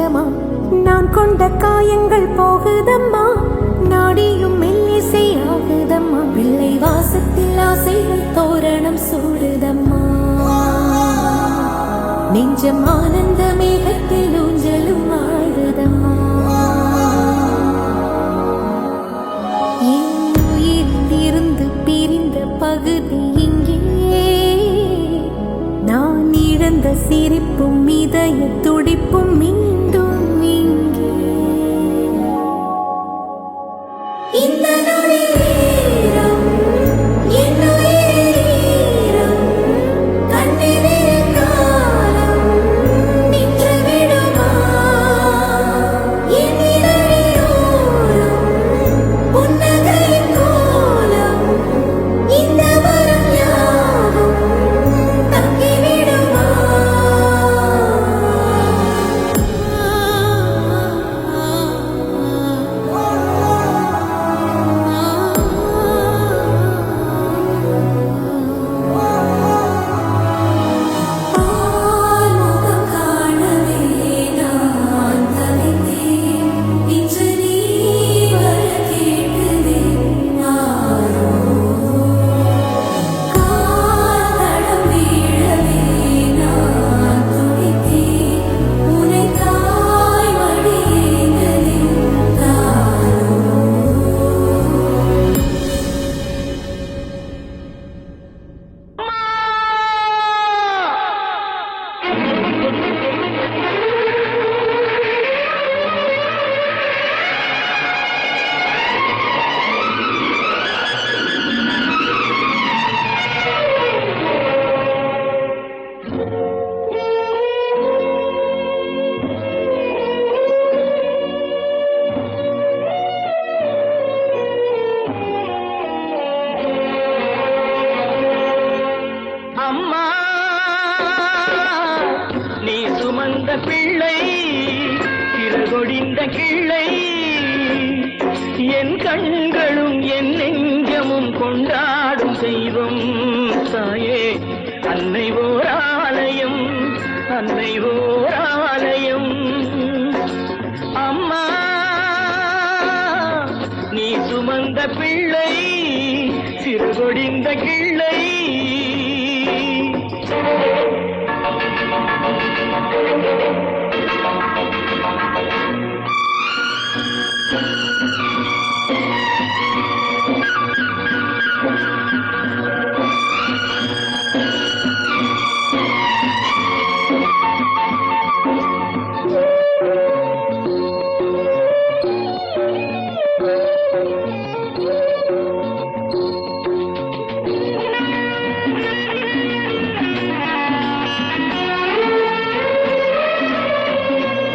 நெஞ்சமா நான் கொண்ட காயங்கள் போகுதம்மா நாடியும் மெல்லிசை ஆகுதம்மா பிள்ளை வாசத்தில் ஆசைகள் தோரணம் சூடுதம்மா நெஞ்சம் ஆனந்த மேகத்தில் ஊஞ்சலும் ஆடுதம்மா என் உயிரிலிருந்து பிரிந்த பகுதி இங்கே நான் இழந்த சிரிப்பும் இதய துடிப்பும் மீண்டும் இங்கே இந்த நொடி நேரம் என் உயிரிலும் கண்ணிலே காலம் நின்று விடுமா என் இதழியோரம் புன்னகையின் கோலம் இந்த வரம் யாவும் தங்கிவிடுமா ஆன்முகம் காணவே நான் தவித்தேன் இன்று நீ வர கேட்குதே ஆரோ காதடம் வீழவே நான் துடித்தேன் உனை தாய் மடியேந்ததே தாரோ அம்மா நீ சுமந்த பிள்ளை சிறகொடிந்த கிள்ளை என் கண்களும் என் நெஞ்சமும் கொண்டாடும் தெய்வம் தாயே அன்னை ஓர் ஆலயம் அன்னை ஓர் ஆலயம் அம்மா நீ சுமந்த பிள்ளை சிறகொடிந்த கிள்ளை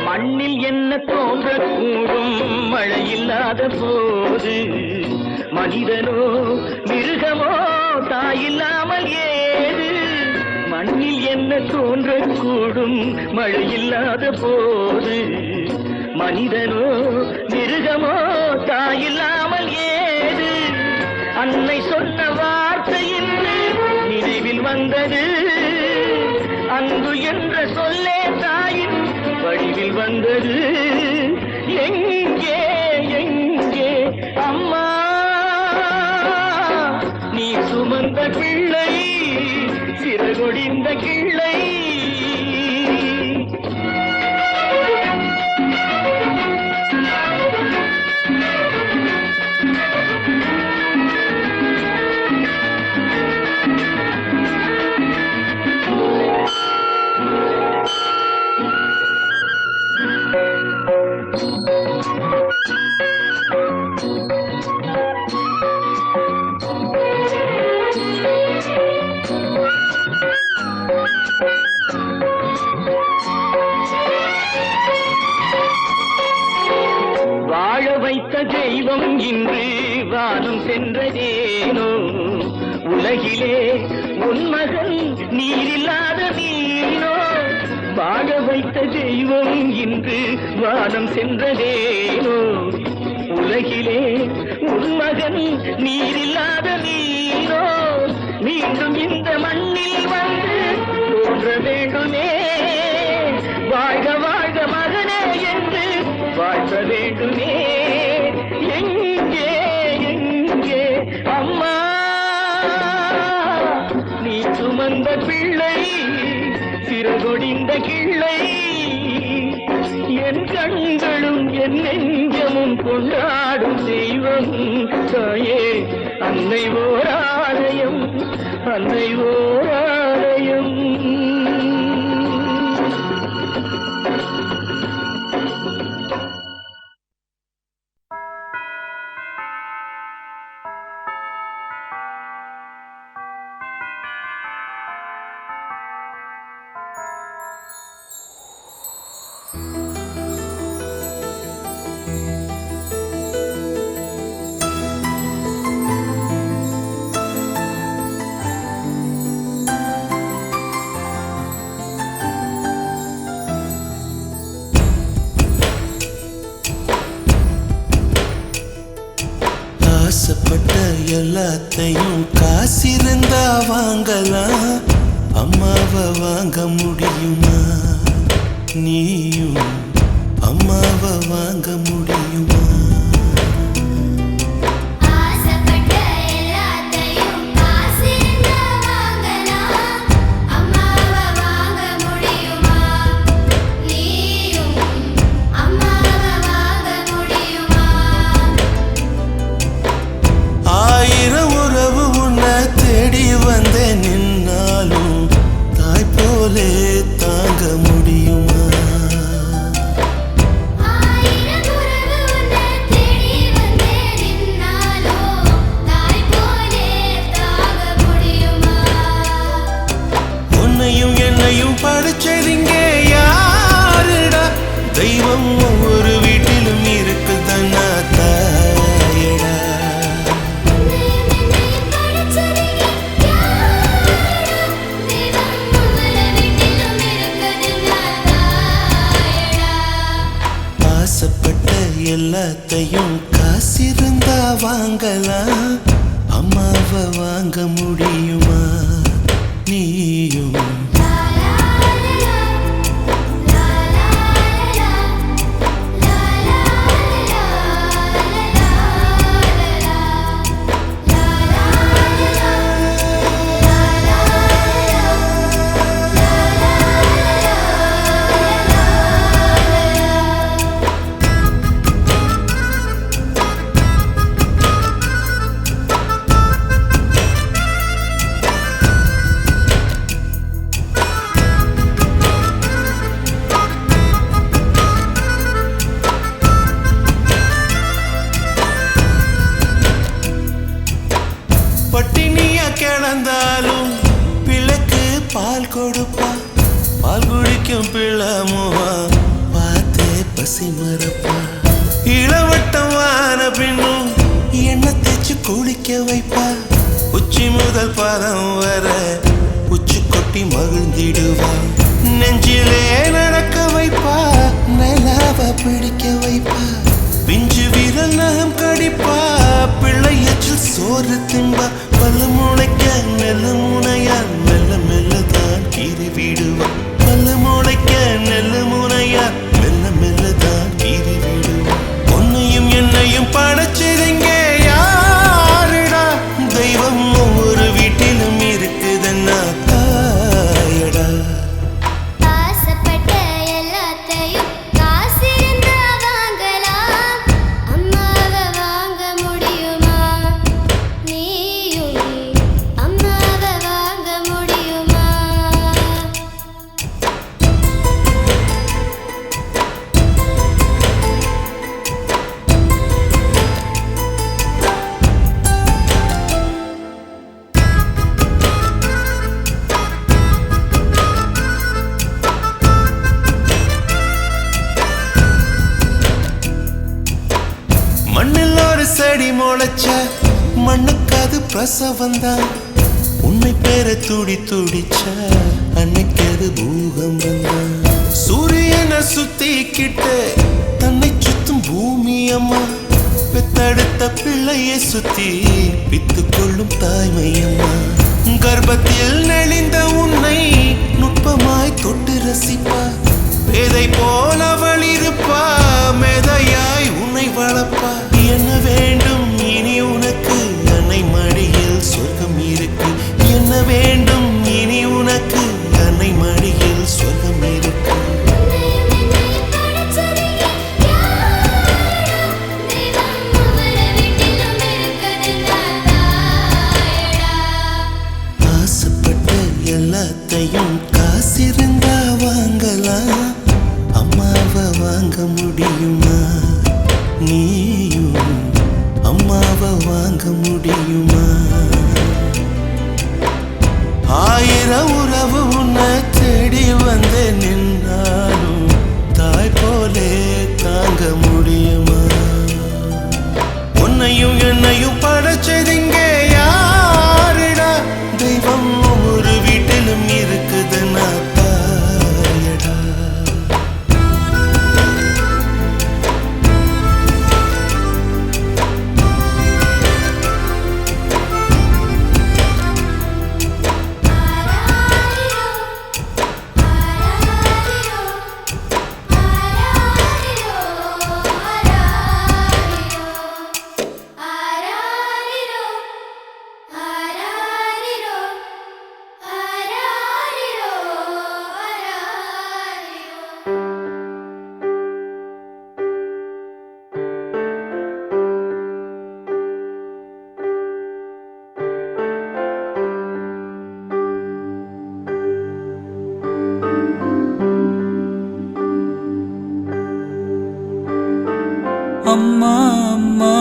மண்ணில் என்ன தோன்றக்கூடும் மழை இல்லாத போது மனிதனோ மிருகமோ தாயில்லாமல் ஏது மண்ணில் என்ன தோன்றக்கூடும் மழை இல்லாத போது மனிதனோ மிருகமோ தாயில்லாமல் ஏது அன்னை சொன்ன வார்த்தை என்று நினைவில் வந்தது அன்பு என்ற சொல்லே தாயின் வடிவில் வந்தது எங்கே எங்கே அம்மா நீ சுமந்த பிள்ளை சிறகொடிந்த கிள்ளை வாழ வைத்த தெய்வம் இன்று வானம் சென்றதேனோ உலகிலே உன் மகன் நீரில்லாத நீனோ வாழ வைத்த தெய்வம் இன்று வானம் சென்றதேனோ உலகிலே உன் மகன் நீரில்லாத நீனோ மீண்டும் இந்த மண்ணில் வந்து தோன்ற வேண்டுமே வாழ்க வாழ்க மகனே வாழ்த்த வேண்டுமே. எங்கே எங்கே அம்மா நீ சுமந்த பிள்ளை சிறகொடிந்த கிள்ளை என் கண்களும் என் நெஞ்சமும் கொண்டாடும் தெய்வம் தாயே அன்னை ஓர் ஆலயம் அன்னை ஓர் ஆலயம். ஆசைப்பட்ட எல்லாத்தையும் காசிருந்தா வாங்கலாம், அம்மாவை வாங்க முடியுமா? நீயும் அம்மாவை வாங்க முடியுமா? ஆயிரம் உறவு உன்னை தேடி வந்தே நின்னாலும் தாய் போலே தாங்க முடியுமா? உன்னையும் என்னையும் படிச்சதிங்க யாருடா? தெய்வம் ஒவ்வொரு வீட்டிலும் இருக்குதுன்னா தாயடா. ஆசைப்பட்ட எல்லாத்தையும் காசிருந்தா வாங்கலாம், அம்மாவை வாங்க முடியுமா? நீயும் பட்டினியா கிடந்தாலும் பிள்ளைக்கு பால் கொடுப்பா, பால் குடிக்கும் பிள்ளமுவா பார்த்தே பசி மறப்பா. இளவட்டம் வான பின்னும் எண்ணெய் தேய்ச்சி குளிக்க வைப்பா, உச்சி முதல் பாதம் வர உச்சி கொட்டி மகிழ்ந்திடுவா. நெஞ்சிலே நடக்க வைப்பா, நிலாவ பிடிக்க வைப்பா, பிஞ்சு விரல் நகம் கடிப்பா, பிள்ளையச்சில் சோறு திம்பா. பல்ல முளைக்க நெல்ல முனையா மெல்ல மெல்லதான் கீறி விடுவா. பல்ல முளைக்க நெல்ல முனையா மெல்ல மெல்லதான் கீறி விடுவா. உன்னையும் என்னையும் படைச்சதுங்க யாருடா? தெய்வம் ஒவ்வொரு வீட்டிலும் இருக்குதுன்னா தாயடா. மண்ணில் ஒரு செடி முளைச்ச மண்ணுக்கு அது பிரசவந்தான். உன்னை பேர துடி துடிச்ச அன்னைக்கு அது பூகம்பம் தான். சூரியனை சுத்திக்கிட்டு தன்னை சுத்தும் பூமி அம்மா, பெத்தெடுத்த பிள்ளையை சுத்தி பித்து கொள்ளும் தாய்மை அம்மா. கர்ப்பத்தில் நெளிந்த உன்னை நுட்பமாய் தொட்டு ரசிப்பா, பேதை போல அவள் இருப்பா, மேதையாய் உன்னை வளர்ப்பா. என்ன வேண்டும் இனி உனக்கு, அன்னை மடியில் சொர்க்கம் இருக்கு. என்ன வேண்டும் இனி உனக்கு, அன்னை மடியில் சொர்க்கம் இருக்கு. ஆசைப்பட்ட எல்லாத்தையும் காசிருந்தா வாங்கலாம், அம்மாவை வாங்க முடியுமா? நீயும் அம்மாவை வாங்க முடியுமா? ஆயிரம் உறவு உன்னை தேடி வந்து நின்னாலும் தாய் போலே தாங்க முடியுமா? உன்னையும் என்னையும் படைச்சதிங்க யாருடா? தெய்வம் ஒரு வீட்டிலும் இருக்குதுன்னா தாயடா. அம்மா அம்மா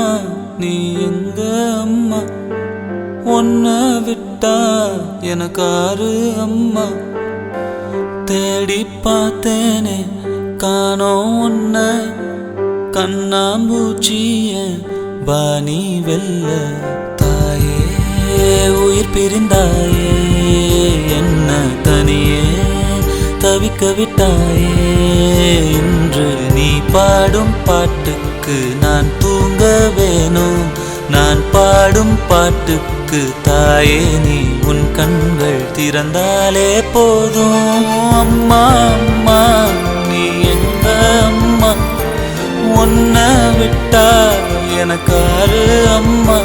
நீ எங்க அம்மா, உன்னை விட்டா எனக்காரு அம்மா. தேடி பார்த்தேனே காணோம் உன்னை, கண்ணாம்பூச்சிய பாணி வெல்ல. தாயே உயிர் பிரிந்தாயே, என்ன தனியே தவிக்க விட்டாயே. இன்று நீ பாடும் பாட்டுக்கு நான் தூங்க வேணும், நான் பாடும் பாட்டுக்கு தாயே நீ உன் கண்கள் திறந்தாலே போதும். அம்மா அம்மா நீ எங்க அம்மா, உன்னை விட்டா எனக்காரு அம்மா.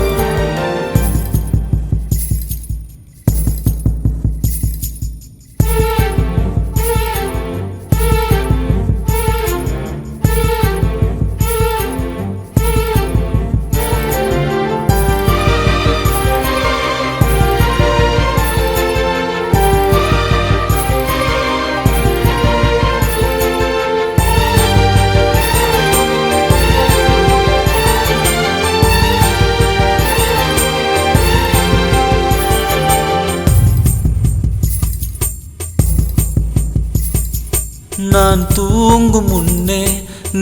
நான் தூங்கும் முன்னே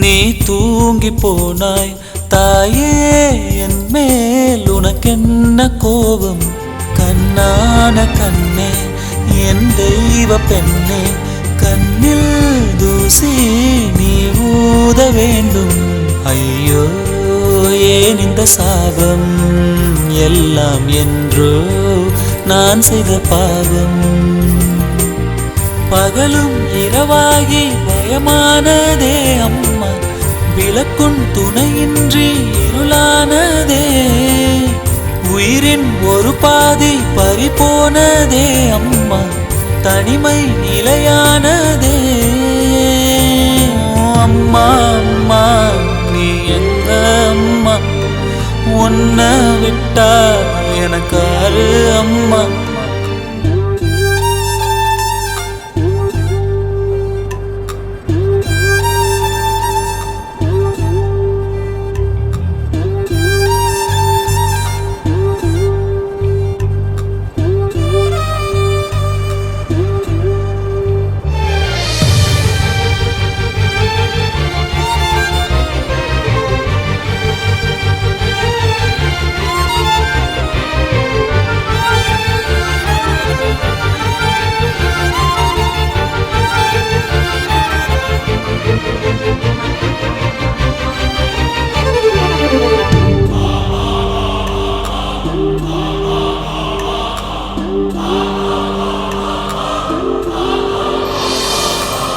நீ தூங்கி போனாய் தாயே, என் மேல் உனக்கென்ன கோபம்? கண்ணான கண்ணே என் தெய்வ பெண்ணே, கண்ணில் தூசி நீ ஊத வேண்டும். ஐயோ ஏன் இந்த சாபம், எல்லாம் என்றோ நான் செய்த பாவம். பகலும் இரவாகி பயமானதே அம்மா, விளக்குன் துணையின்றி இருளானதே. உயிரின் ஒரு பாதி பறிபோனதே அம்மா, தனிமை நிலையானதே. அம்மா அம்மா நீ எங்க அம்மா, உன்னை விட்டா எனக்காரு அம்மா.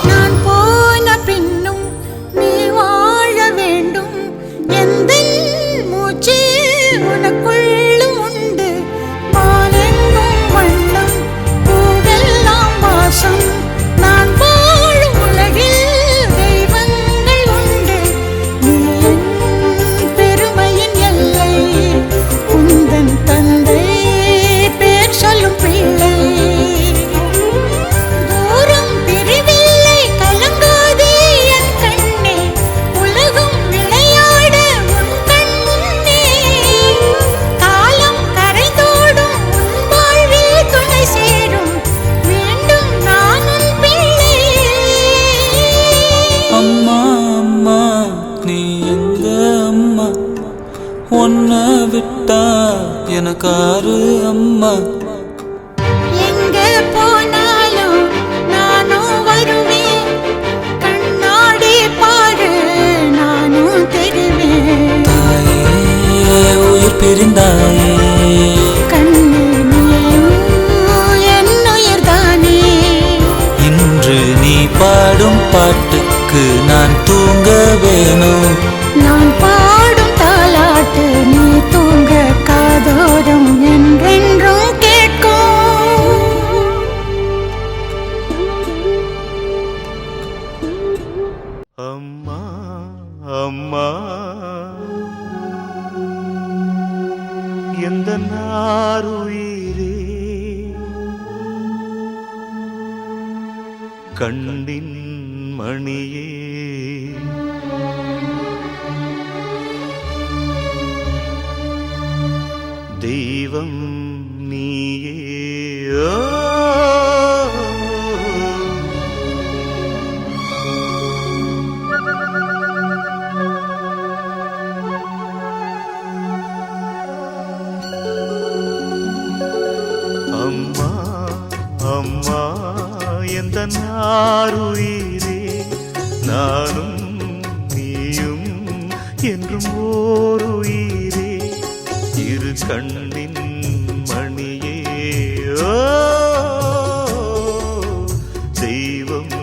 நான் போன எனக்காரு அம்மா. எங்க போனாலும் நானும் வருவேன், கண்ணாடி பாரு நானும் தெரிவேன். தாயே உயிர் பிரிந்தாயே, கண்ணே நீயும் என் உயிர்தானே. இன்று நீ பாடும் பாட்டுக்கு நான் தூங்க வேணும். நான் பாடும் தாலாட்டு நீ தூங்க காதோரம் என்றென்றும் கேட்கும். அம்மா அம்மா எந்த நாருயிரே, கண்ணின் மணியே, தெய்வம் நீயே. அம்மா அம்மா எந்த நாருயிரே, நானும் நீயும் என்றும் ஓர் உயிரே, இரு கண்ணின் மணியே. ஓ தெய்வம்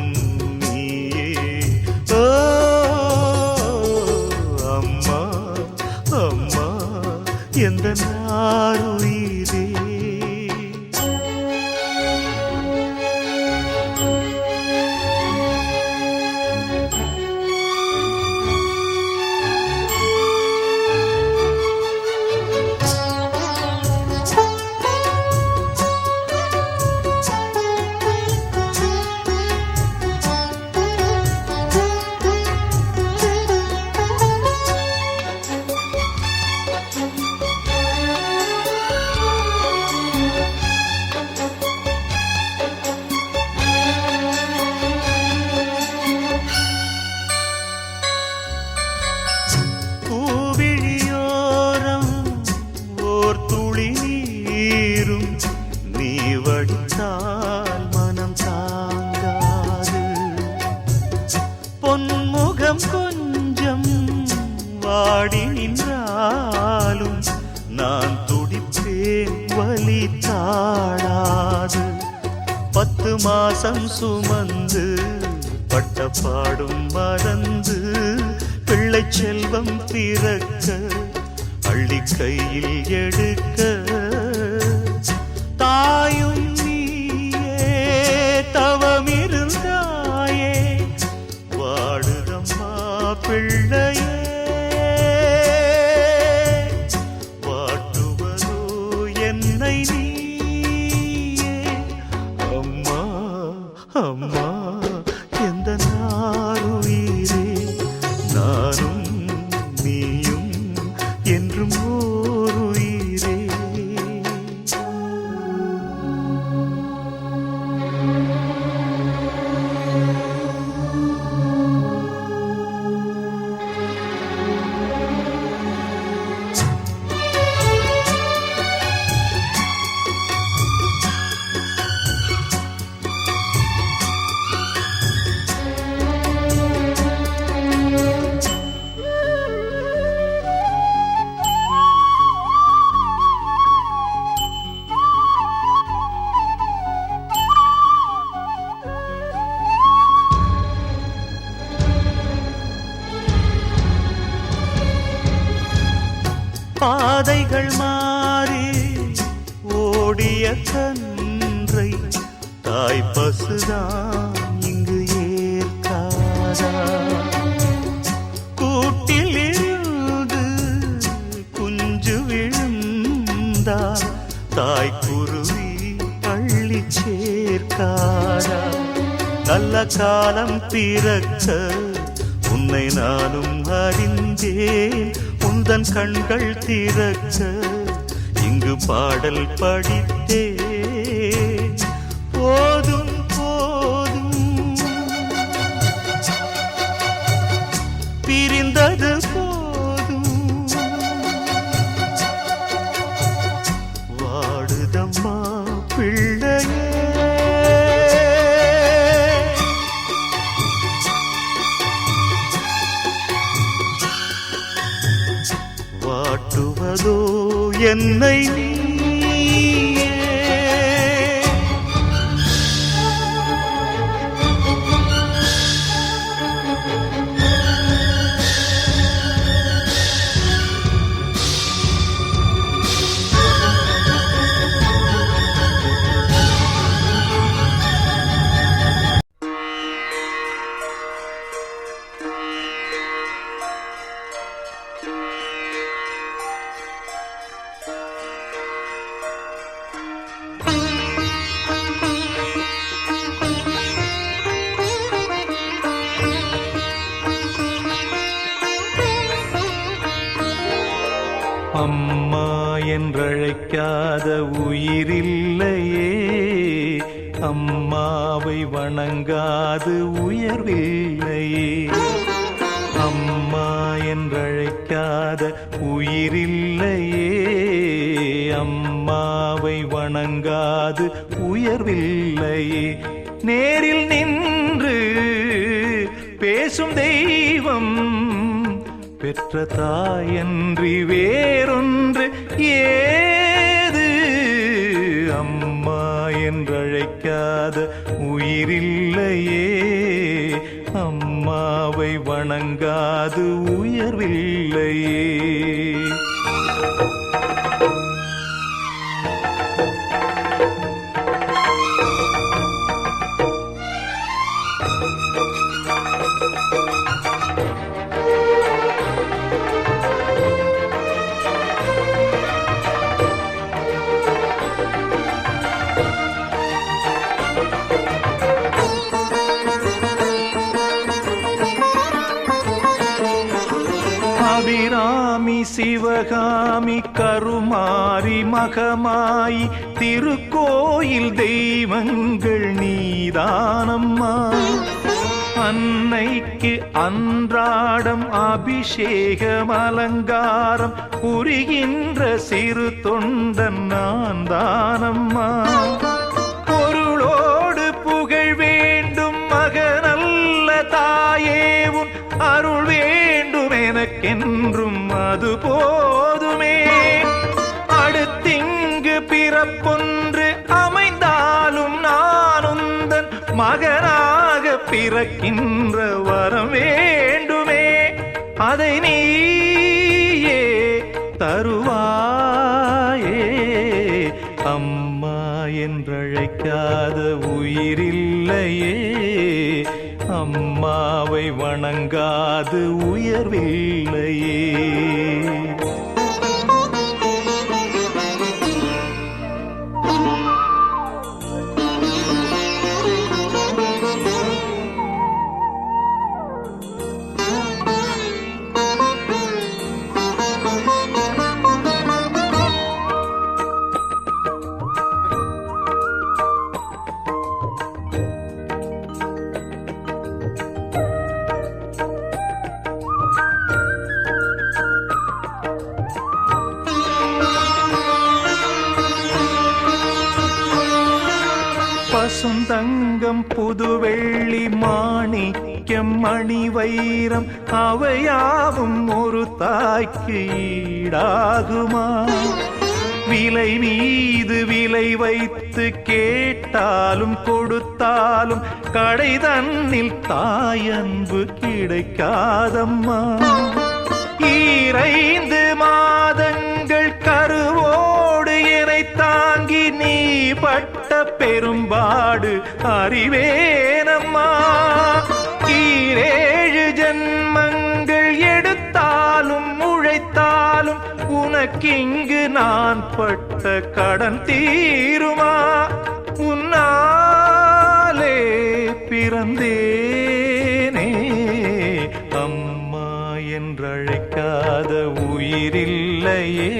நீயே. ஓ அம்மா அம்மா எந்த நாருயிரே. பூவிழியோரம் ஓர் துளி நீரும் நீ வடித்தால் மனம் தாங்காது. பொன்முகம் கொஞ்சம் வாடி நின்றாலும் நான் துடிப்பேன், வலி தாழாது. 10 மாசம் சுமந்து பட்ட பாடும் மறந்து பிள்ளை செல்வம் பிறக்க அள்ளி கையில் எடுக்க, தாயும் நீயே தவமிருந்தாயே, வாடுதம்மா பிள்ளையே, வாட்டுவதோ என்னை நீயே. அம்மா அம்மா எந்த நாருயிரே, நானும் நீயும் என்றும் ஓர் உயிரே. பாதைகள் மாறி ஓடிய கன்றை தாய் பசுதான் இங்கு ஏற்காதா. கூட்டில் இருந்து குஞ்சு விழுந்தால் தாய் குருவி அள்ளி சேர்க்காதா. நல்ல காலம் பிறக்க உன்னை நானும் அறிந்தேன், உந்தன் கண்கள் திறக்க இங்கு பாடல் படித்தேன். போதும் போதும் பிரிந்தது போதும், முத்தம்மா பிள்ளையே. வாட்டுவதோ என்னை நீயே. அம்மா என்றழைக்காத உயிரில்லையே, அம்மாவை வணங்காது உயர்வில்லையே. அம்மா என்றழைக்காத உயிரில்லையே, அம்மாவை வணங்காது உயர்வில்லையே. நேரில் நின்று பேசும் தெய்வம் பெற்ற தாயன்றி வேறொன்று ஏது. அம்மா என்றழைக்காத உயிரில்லையே, அம்மாவை வணங்காது உயர்வில்லையே. அபிராமி சிவகாமி கருமாரி மகமாயி திருக்கோயில் தெய்வங்கள் நீதானம்மா. அன்னைக்கு அன்றாடம் அபிஷேகம் அலங்காரம் புரிகின்ற சிறு தொண்டன் நான் தானம்மா. பொருளோடு புகழ் வேண்டும் மகனல்ல தாயே, உன் அருள் வேண்டும் எனக்கென்றும் அது போதுமே. அடுத்திங்கு பிறப்பொன்று அமைந்தாலும் நான் உந்தன் மகனாக பிறக்கின்ற வரம் வேண்டுமே. அதை நீயே தருவாயே. அம்மா என்றழைக்காத உயிரில்லையே, அம்மாவை வணங்காது உயர்வில்லையே. பசுந்தங்கம் புதுவெள்ளி மாணிக்கம் மணி வைரம் அவையாவும் ஒரு தாய்க்கு ஈடாகுமா? விலை மீது விலை வைத்து கேட்டாலும் கொடுத்தாலும் கடை தன்னில் தாயன்பு கிடைக்காதம்மா. 2 மாதங்கள் கருவோடு என்னை தாங்கி நீ பட்ட பெரும்பாடு அறிவேனம்மா. 7 ஜன்மங்கள் எடுத்தாலும் உழைத்தாலும் உனக்கிங்கு நான் பட்ட கடன் தீருமா? உன்னாலே பிறந்தேனே. அம்மா என்றழைக்காத உயிரில்லையே,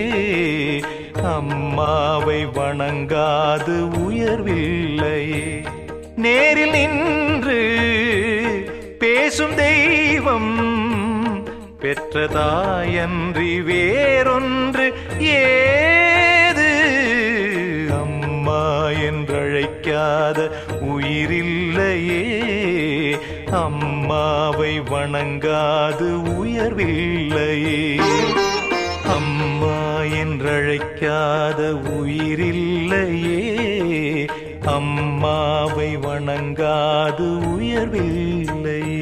அம்மாவை வணங்காது உயர்வில்லையே. நேரில் நின்று பேசும் தெய்வம் பெற்றதாயன்றி வேறொன்று ஏது. என்றழைக்காத உயிரில்லையே. அம்மாவை வணங்காது உயர்வில்லையே. அம்மா என்றழைக்காத உயிரில்லையே. அம்மாவை வணங்காது உயர்வில்லையே.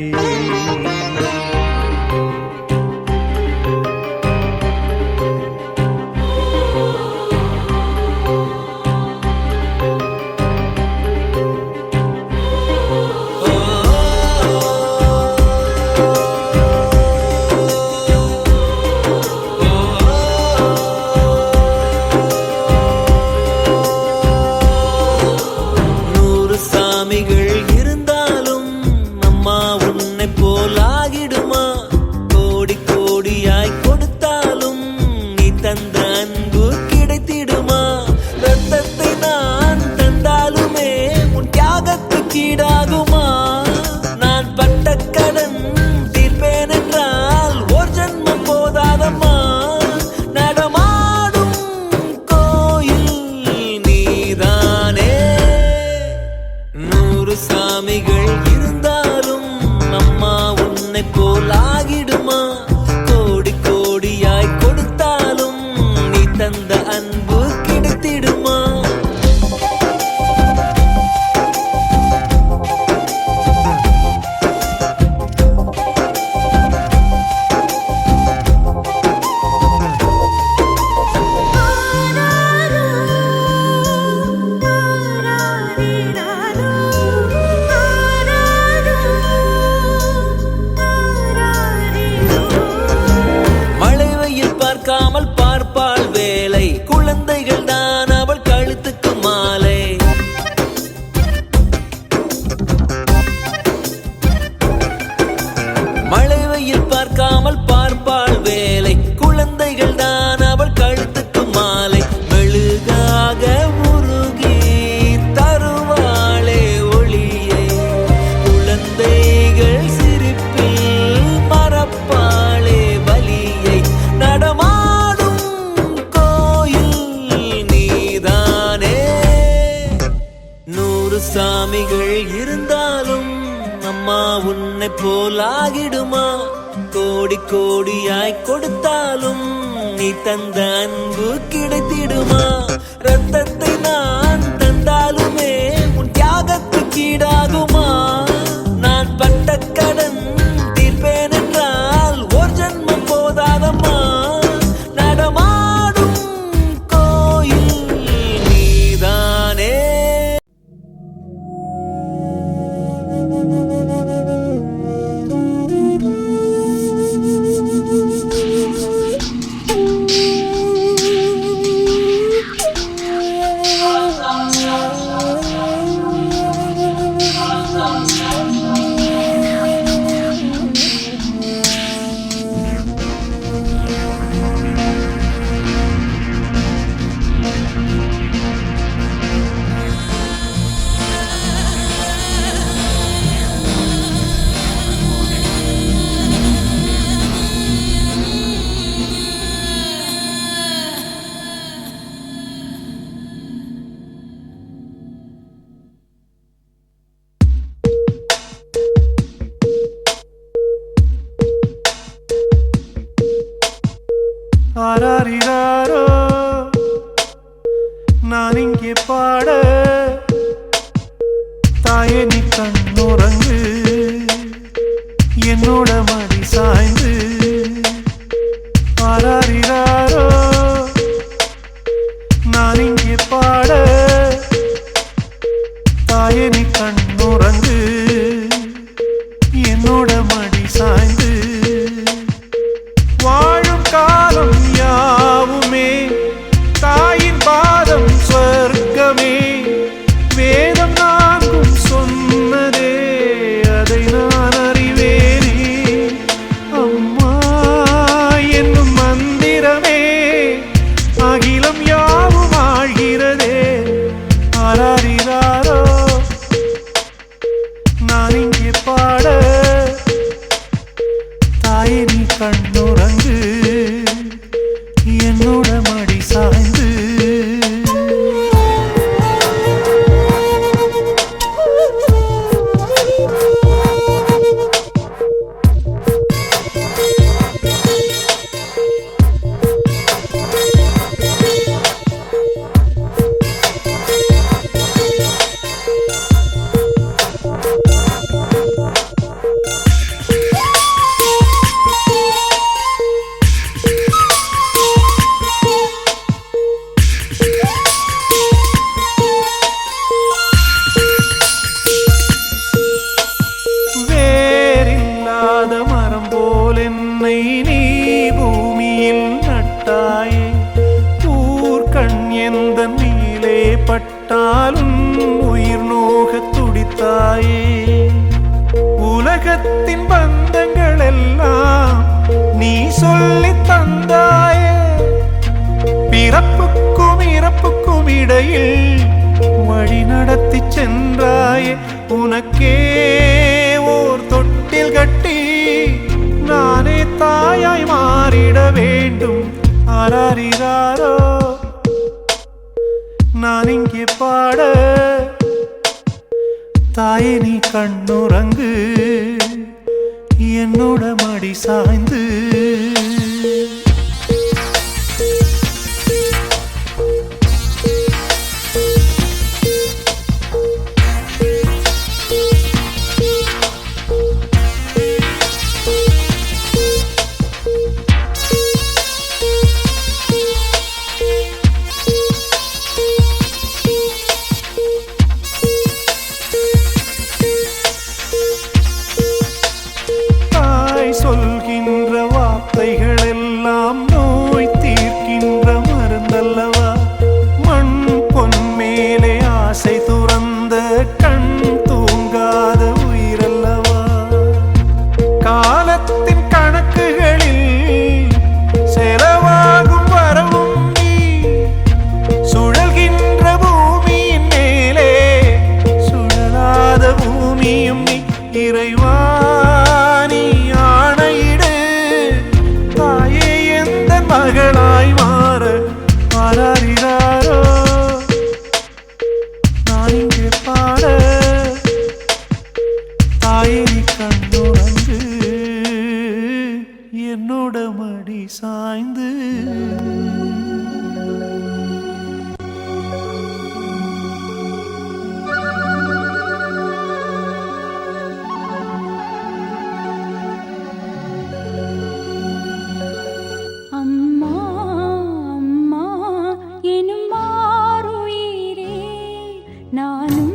சாமிகள் இருந்தாலும் அம்மா உன்னை போலாகிடுமா? கோடி கோடியாய் கொடுத்தாலும் நீ தந்த அன்பு கிடைத்திடுமா? ரத்தத்தை நான் தந்தாலுமே உன் தியாகத்துக்கு ஈடாகுமா? நான் பட்ட கடன் தீர்ப்பேன் என்றால் ஒரு ஜன்மம் போதாதம்மா. நடமாடும் கோயில் நீதானே. ஆராரிராரோ நான் இங்கே பாட, தாயே நீ கண்ணுறங்கு என்னோட மடி சாய்ந்து. ஆராரிராரோ நான் இங்கே பாட, தாயே நீ கண்ணுறங்கு என்னோட மடி சாய்ந்து. வாழும் காலம் யாவுமே தாயின் பாதம் சொர்க்கமே. வேதம் நான்கும் சொன்னதே அதை நான் அறிவேனே. அம்மா என்னும் மந்திரமே அகிலம் யாவும் ஆழ்கிறதே. ஆராரிராரோ என்னாலும் உயிர் நோக துடித்தாயே உலகத்தின் பந்தங்கள் எல்லாம் நீ சொல்லி தந்தாயே பிறப்புக்கும் இறப்புக்கும் இடையில் வழி நடத்தி சென்றாயே உனக்கே ஓர் தொட்டில் கட்டி நானே தாயாய் மாறிட வேண்டும் ஆராரிராரோ நான் இங்கே பாட தாயே நீ கண்ணுறங்கு என்னோட மடி சாய்ந்து சொல்கின்ற வார்த்தைகள் எல்லாம் நோய் தீர்க்கின்ற மருந்தல்லவா மண் பொன் மேலே ஆசை துறந்த கண் தூங்காத உயிரல்லவா காலத்தின் கணக்குகளில் செலவாகும் வரவும் நீ சுழல்கின்ற பூமியின் மேலே சுழலாத பூமியும் நீ இறைவா மகளாய் மாற ஆராரிராரோ நான் இங்கே பாட தாயே நீ கண்ணுறங்கு என்னோட மடி சாய்ந்து நானும்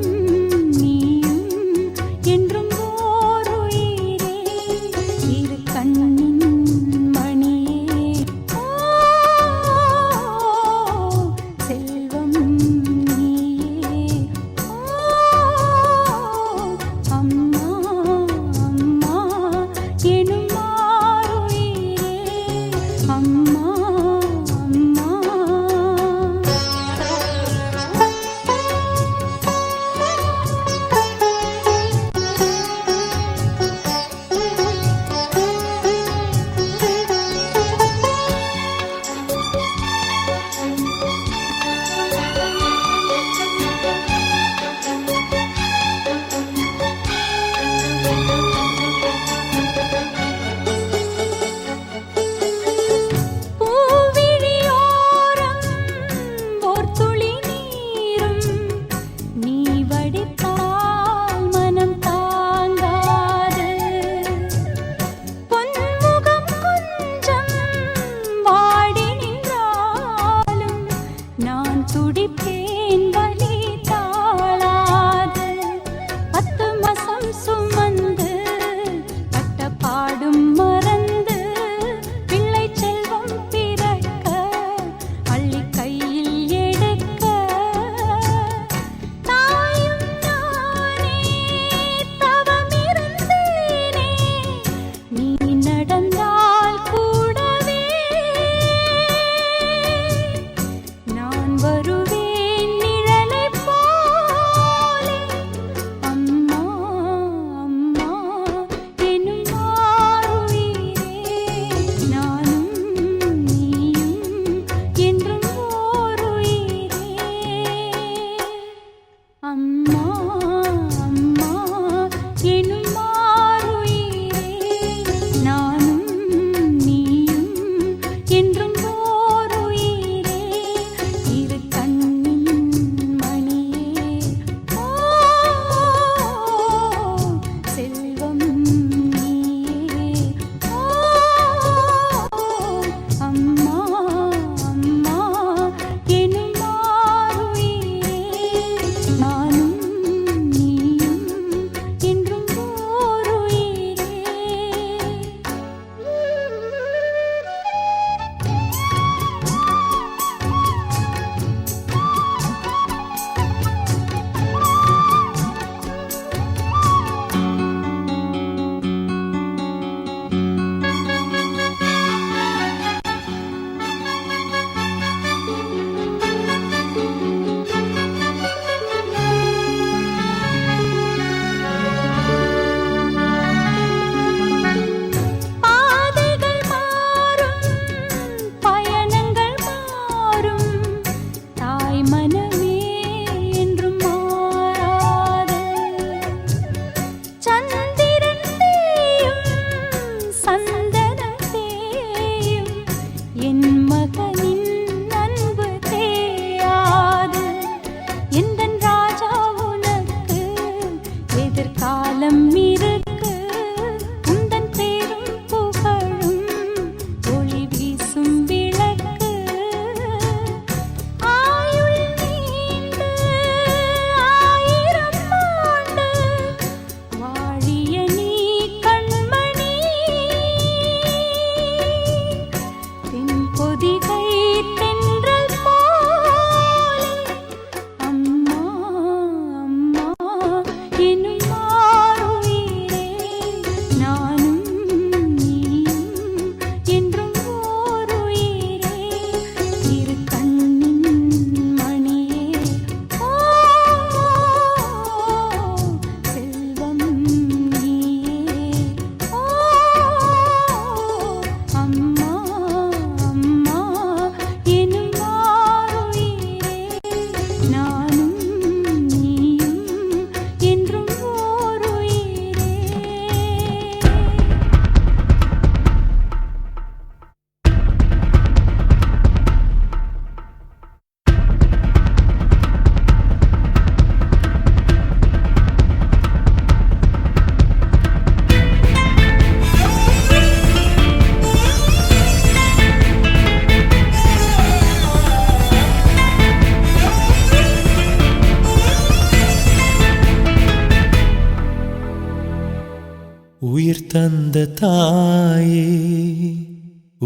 உயிர் தந்த தாயே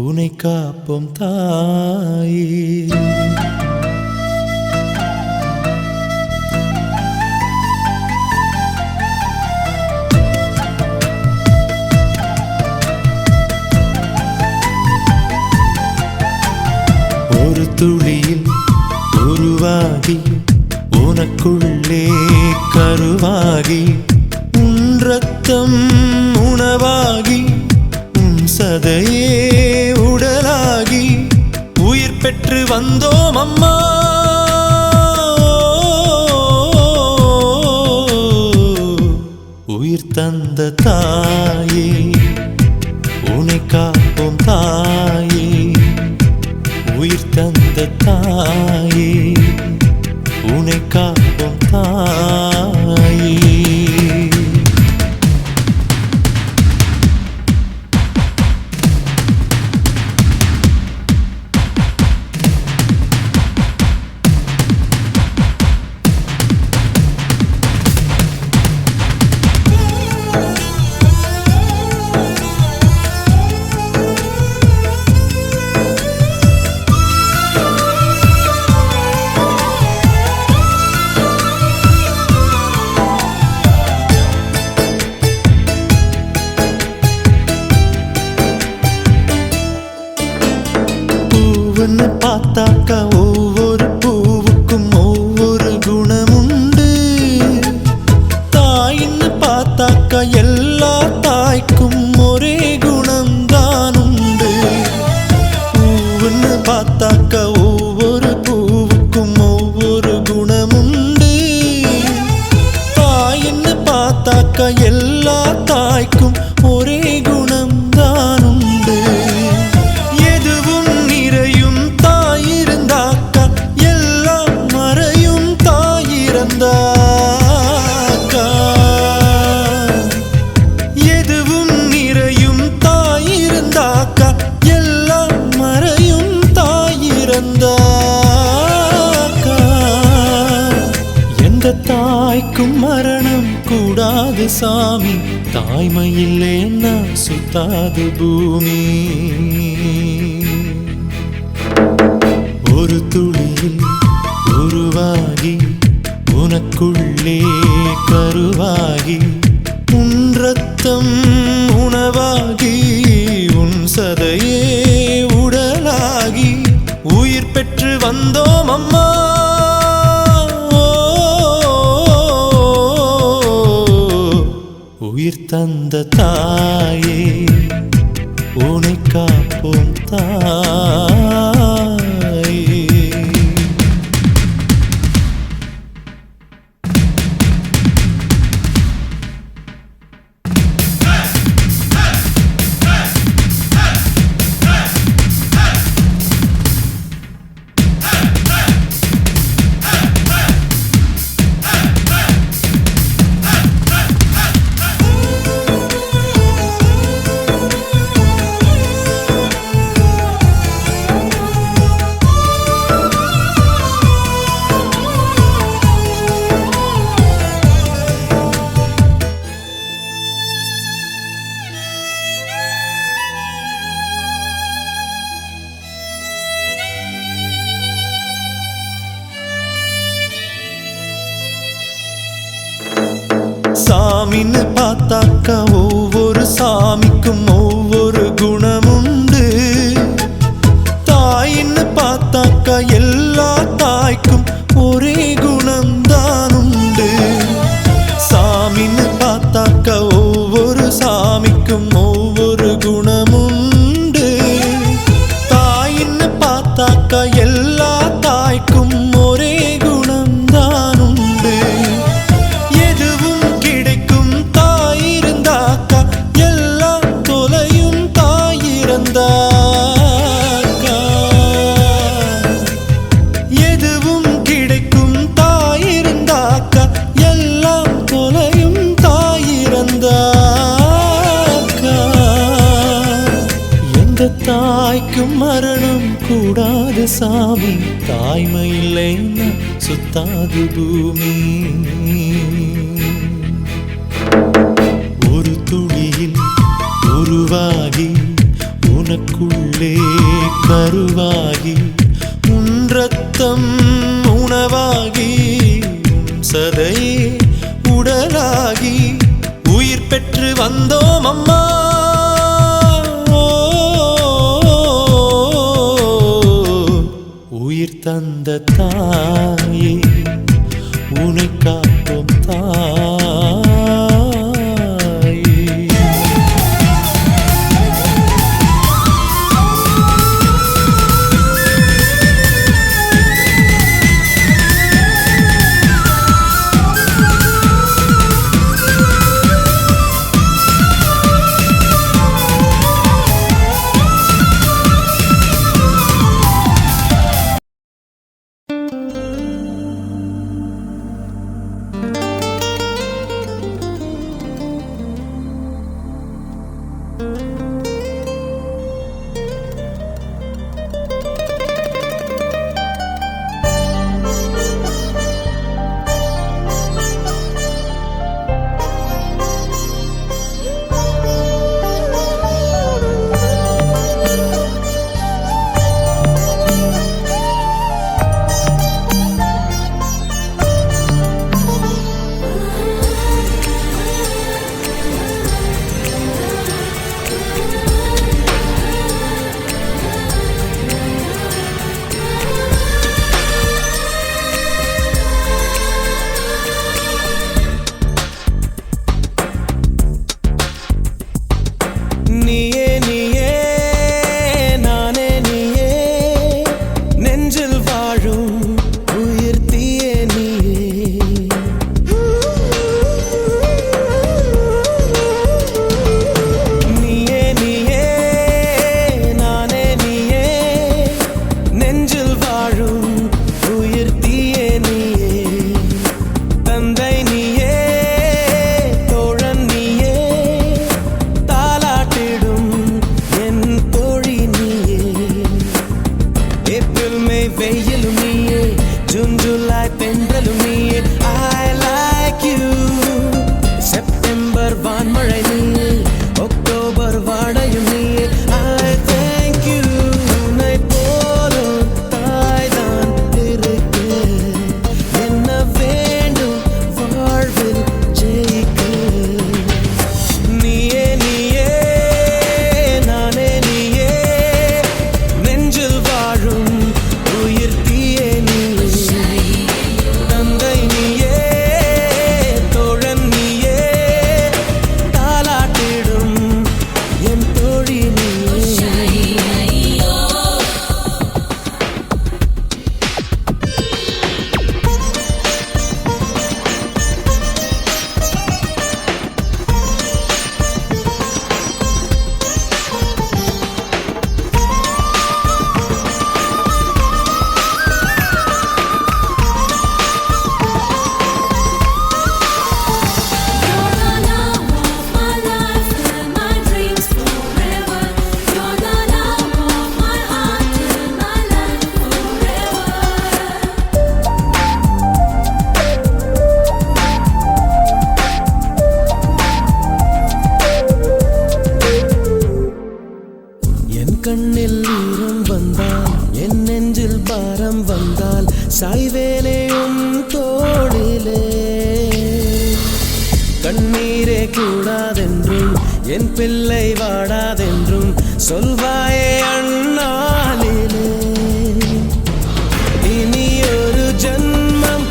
உனை காப்போம் தாயே. ஒரு துளியில் உருவாகி உனக்குள்ளே கருவாகி உன் ரத்தம் உணவாகி உன் சதையே உடலாகி உயிர் பெற்று வந்தோம் அம்மா. உயிர் தந்த தாயே உனை காப்போம் தாயே. உயிர் தந்த தாயே உனை காப்போம் தாயே. பூவுன்னு பார்த்தாக்கா ஒவ்வொரு பூவுக்கும் ஒவ்வொரு குணமுண்டு. தாயின்னு பார்த்தாக்கா எல்லா தாய்க்கும் ஒரே குணம்தான் உண்டு. பூவுன்னு பார்த்தாக்கா ஒவ்வொரு பூவுக்கும் ஒவ்வொரு குணமுண்டு. தாயின்னு பார்த்தாக்கா எல்லா தாய்க்கும் ஒரே குணம்தான் உண்டு. எதுவும் நிறையும் தாயிருந்தாக்கா எல்லாம் மறையும் தாயிருந்தாக்கா. எந்த தாய்க்கும் மரணம் கூடாது சாமி. தாய்மை இல்லைன்னா சுத்தாது பூமி. ஒரு துளியில் உருவாகி உனக்குள்ளே கருவாகி உன் ரத்தம் உணவாகி உன் சதையே உடலாகி உயிர் பெற்று வந்தோம் அம்மா. உயிர் தந்த தாயே உனை காப்போம் தாயே. சாமின்னு பார்த்தாக்கா ஒவ்வொரு சாமிக்கும் ஒவ்வொரு குணமுண்டு. தாயின்னு பார்த்தாக்கா எல்லா தாய்க்கும் ஒரே குணம்தான் உண்டு. சாமின்னு பார்த்தாக்கா ஒவ்வொரு சாமிக்கும் ஒவ்வொரு குணமுண்டு. தாயின்னு பார்த்தாக்கா எல்லா தாய்க்கும் ஒரே குணம்தான் உண்டு. எதுவும் கிடைக்கும் தாயிருந்தாக்கா எல்லாம் தொலையும் தாயிருந்தாக்கா. எதுவும் கிடைக்கும் தாயிருந்தாக்கா எல்லாம் தொலையும் தாயிருந்தாக்கா. எந்த தாய்க்கும் மரணம் கூடாது சாமி. தாய்மை இல்லைன்னா சுத்தாது பூமி. ஒரு துளியில் உருவாகி உனக்குள்ளே கருவாகி உன் ரத்தம் உணவாகி உன் சதையே உடலாகி உயிர் பெற்று வந்தோம் அம்மா. உயிர் தந்த தாயே உன்னை காப்போம் தாயே. கண்ணில் ஈரம் வந்தால் என் நெஞ்சில் பாரம் வந்தால் சாய்வேனையும் தோளிலே கண்ணீரே கூடாதென்றும் என் பிள்ளை வாடாதென்றும் சொல்வாயே அண்ணாலிலே இனி ஒரு ஜன்மம்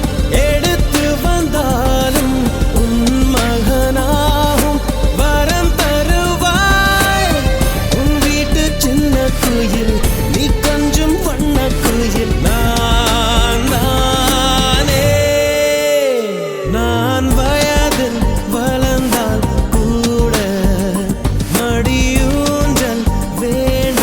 எடுத்து வந்தாலும் உன் மகனாகும் வரம் தருவாய் உன் வீட்டு சின்ன குயில் நீ கொஞ்சம் வண்ண குயில் நான் வயதில் வளர்ந்தால் கூட மடியூஞ்சல் வேண்டாம்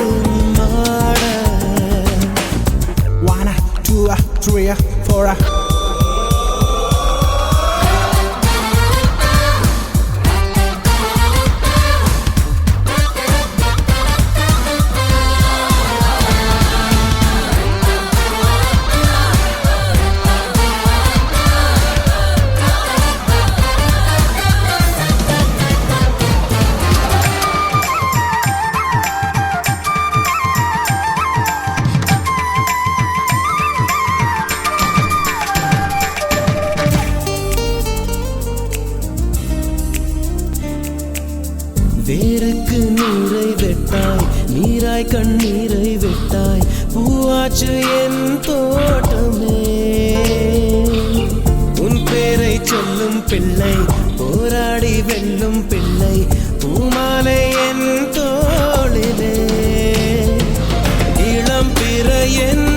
வேருக்கு நீரை வெட்டாய், நீராய் கண்ணீரை வெட்டாய், பூவாச்சு என் தோட்டமே. உன் பேரை சொல்லும் பிள்ளை, போராடி வெல்லும் பிள்ளை, பூமாலை என் தோளிலே. இளம் பிற என்